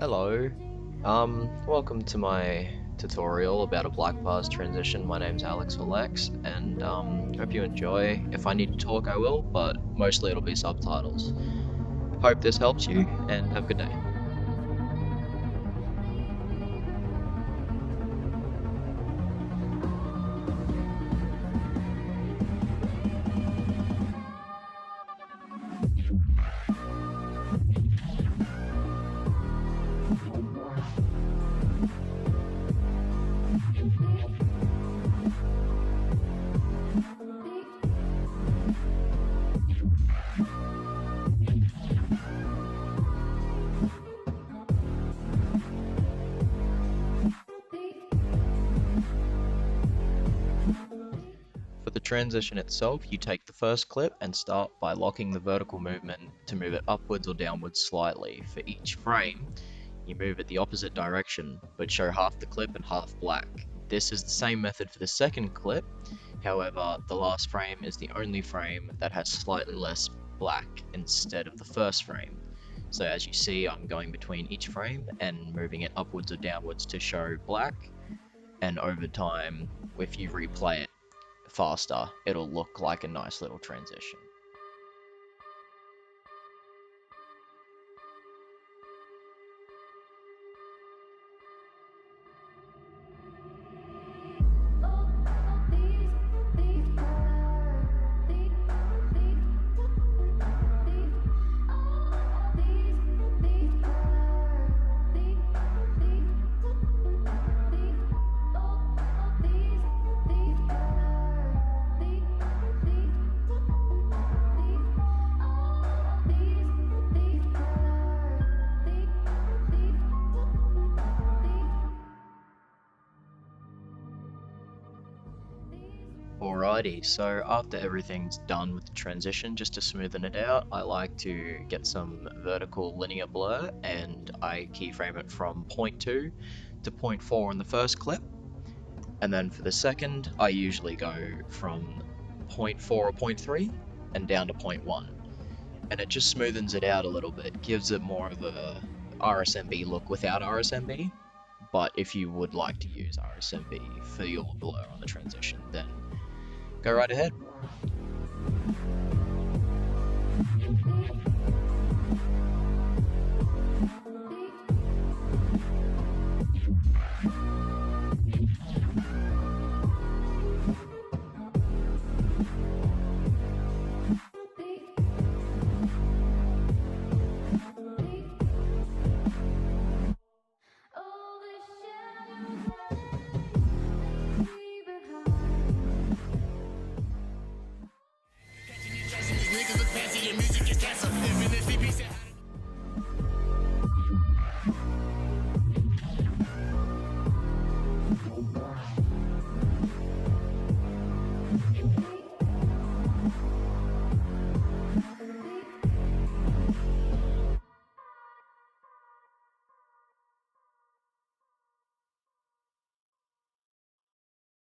Hello, welcome to my tutorial about a black bars transition. My name's Alex or Lex, and hope you enjoy. If I need to talk, I will, but mostly it'll be subtitles. Hope this helps you, and have a good day. For the transition itself, you take the first clip and start by locking the vertical movement to move it upwards or downwards slightly. For each frame, you move it the opposite direction, but show half the clip and half black. This is the same method for the second clip, however, the last frame is the only frame that has slightly less black instead of the first frame. So as you see, I'm going between each frame and moving it upwards or downwards to show black, and over time, if you replay it faster, it'll look like a nice little transition. Alrighty, so after everything's done with the transition, just to smoothen it out, I like to get some vertical linear blur and I keyframe it from 0.2 to 0.4 in the first clip. And then for the second, I usually go from 0.4 or 0.3 and down to 0.1. And it just smoothens it out a little bit, gives it more of a RSMB look without RSMB. But if you would like to use RSMB for your blur on the transition, then go right ahead.